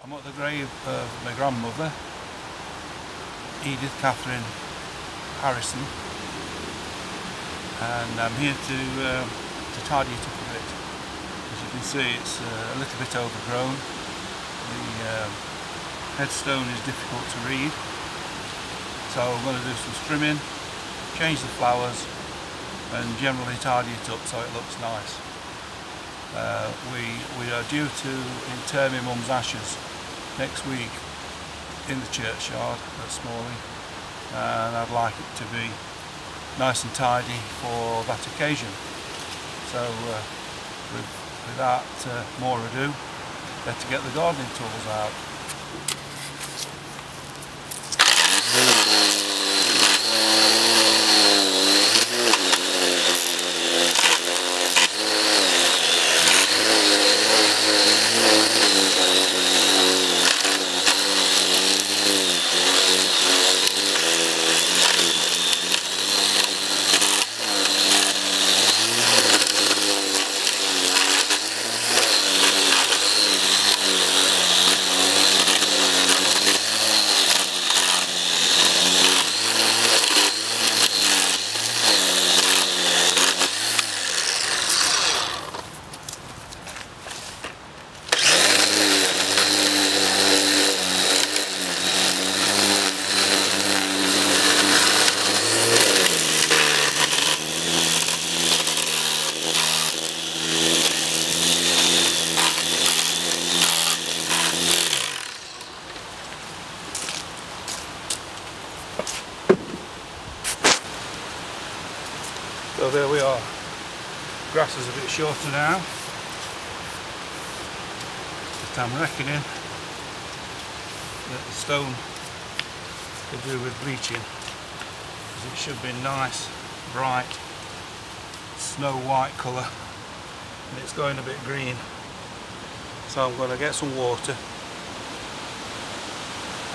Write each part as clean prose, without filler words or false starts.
I'm at the grave of my grandmother, Edith Catherine Harrison, and I'm here to tidy it up a bit. As you can see, it's a little bit overgrown. The headstone is difficult to read, so I'm going to do some trimming, change the flowers and generally tidy it up so it looks nice. We are due to inter my mum's ashes next week in the churchyard at Smalley, and I'd like it to be nice and tidy for that occasion. So without more ado, better get the gardening tools out. So there we are. Grass is a bit shorter now, but I'm reckoning that the stone could do with bleaching, because it should be nice, bright, snow white colour, and it's going a bit green. So I'm going to get some water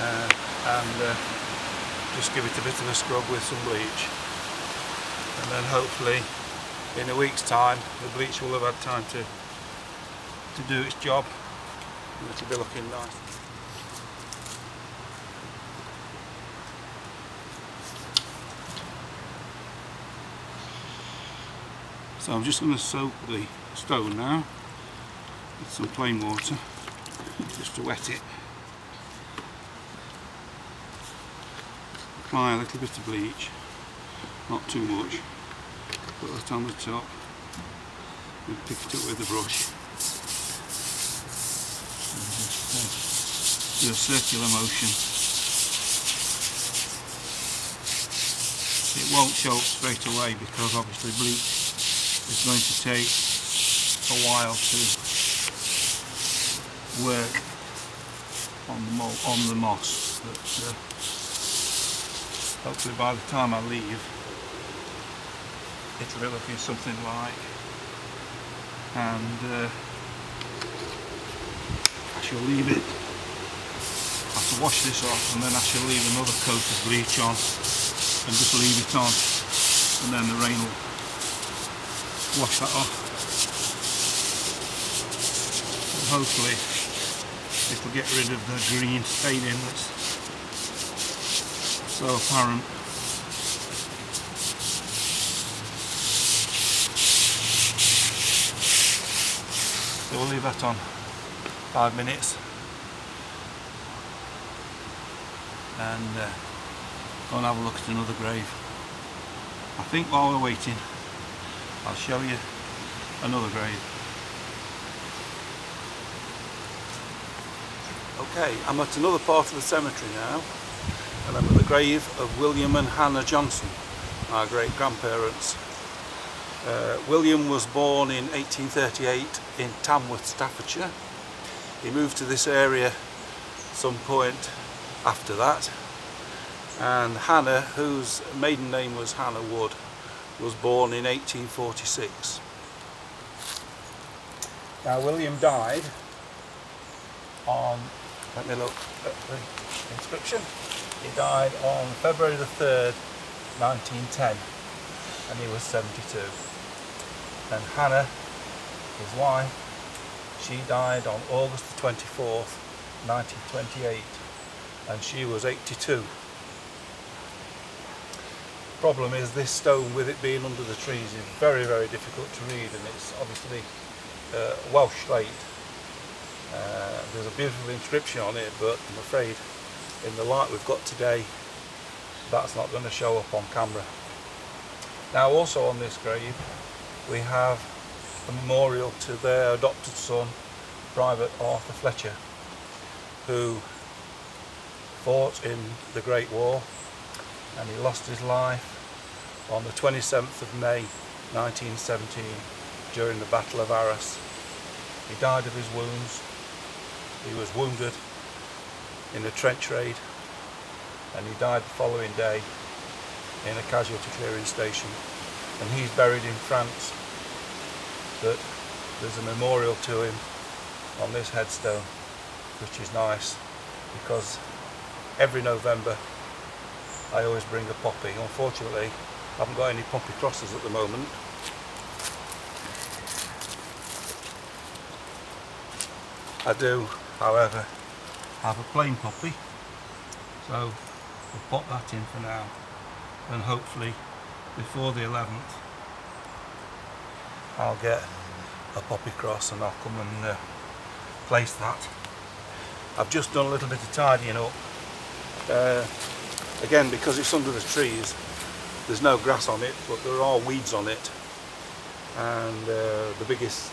and just give it a bit of a scrub with some bleach. And then hopefully in a week's time the bleach will have had time to do its job and it'll be looking nice. So I'm just going to soak the stone now with some plain water just to wet it. Apply a little bit of bleach. Not too much, put that on the top and pick it up with the brush and just do a circular motion. It won't show up straight away because obviously bleach is going to take a while to work on the moss, but hopefully by the time I leave it'll be looking something like, and I shall leave it. I have to wash this off and then I shall leave another coat of bleach on and just leave it on, and then the rain will wash that off. And hopefully it'll get rid of the green staining that's so apparent. So we'll leave that on 5 minutes and go and have a look at another grave. I think while we're waiting I'll show you another grave. Okay, I'm at another part of the cemetery now, and I'm at the grave of William and Hannah Johnson, our great grandparents. William was born in 1838 in Tamworth, Staffordshire. He moved to this area some point after that, and Hannah, whose maiden name was Hannah Wood, was born in 1846. Now William died on, let me look at the inscription, he died on February the 3rd 1910, and he was 72. And Hannah, his wife, she died on August the 24th 1928, and she was 82. Problem is, this stone, with it being under the trees, is very, very difficult to read, and it's obviously Welsh slate. There's a beautiful inscription on it, but I'm afraid in the light we've got today, that's not going to show up on camera. Now, also on this grave we have a memorial to their adopted son, Private Arthur Fletcher, who fought in the Great War, and he lost his life on the 27th of May 1917 during the Battle of Arras. He died of his wounds. He was wounded in a trench raid, and he died the following day in a casualty clearing station, and he's buried in France. But there's a memorial to him on this headstone, which is nice, because every November I always bring a poppy. Unfortunately, I haven't got any poppy crosses at the moment. I do, however, have a plain poppy, so we'll pop that in for now, and hopefully before the 11th I'll get a poppy cross and I'll come and place that. I've just done a little bit of tidying up. Again, because it's under the trees, there's no grass on it, but there are weeds on it, and the biggest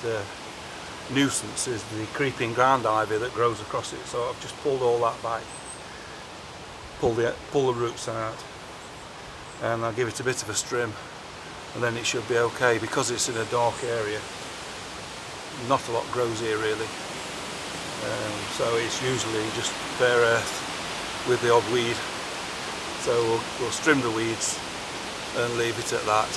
nuisance is the creeping ground ivy that grows across it. So I've just pulled all that back, pull the roots out, and I'll give it a bit of a trim, and then it should be okay. Because it's in a dark area, not a lot grows here really, so it's usually just bare earth with the odd weed. So we'll trim the weeds and leave it at that.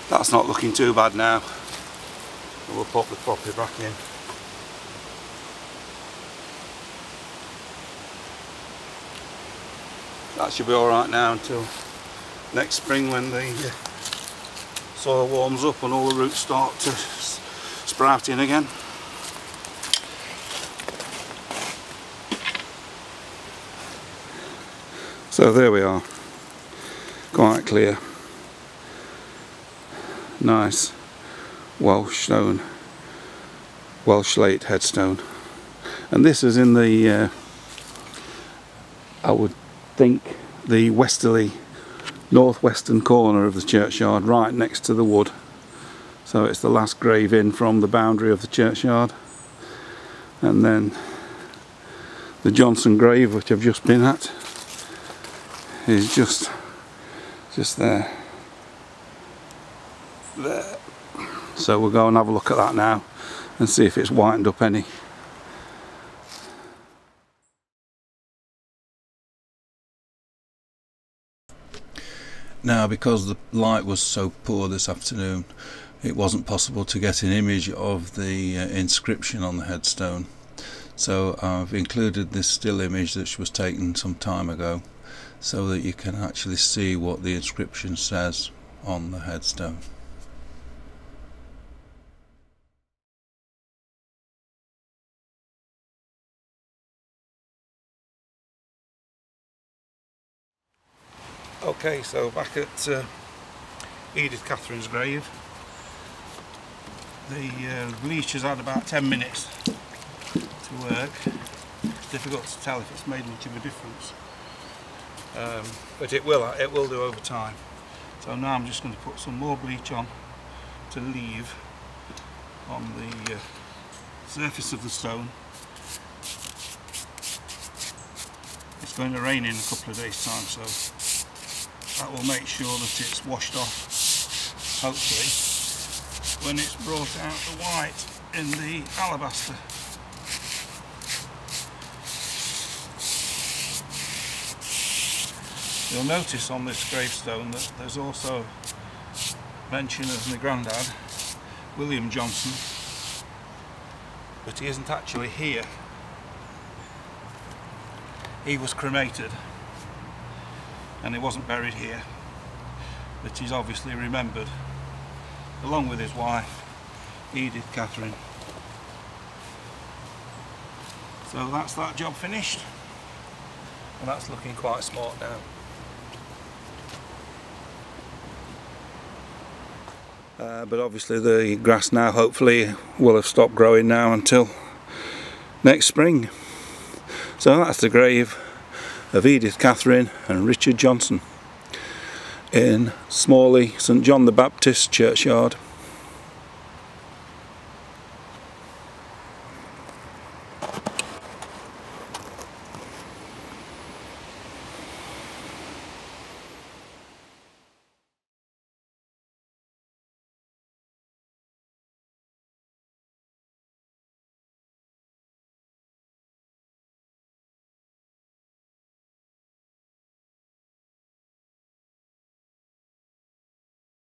That's not looking too bad now. We'll pop the poppy back in. That should be alright now until next spring, when the soil warms up and all the roots start to sprout in again. So there we are, quite clear. Nice Welsh stone, Welsh slate headstone, and this is in the I would think the westerly northwestern corner of the churchyard, right next to the wood. So it's the last grave in from the boundary of the churchyard, and then the Johnson grave, which I've just been at, is just there. There. So we'll go and have a look at that now and see if it's whitened up any. Now, because the light was so poor this afternoon, it wasn't possible to get an image of the inscription on the headstone, so I've included this still image that was taken some time ago, so that you can actually see what the inscription says on the headstone. Okay, so back at Edith Catherine's grave, the bleach has had about 10 minutes to work. It's difficult to tell if it's made much of a difference, but it will do over time. So now I'm just going to put some more bleach on to leave on the surface of the stone. It's going to rain in a couple of days' time, so that will make sure that it's washed off hopefully, when it's brought out the white in the alabaster. You'll notice on this gravestone that there's also mention of my granddad, William Johnson, but he isn't actually here. He was cremated and he wasn't buried here, but he's obviously remembered, along with his wife, Edith Catherine. So that's that job finished, and that's looking quite smart now. But obviously the grass now hopefully will have stopped growing now until next spring. So that's the grave of Edith Catherine and Richard Johnson in Smalley, St John the Baptist churchyard.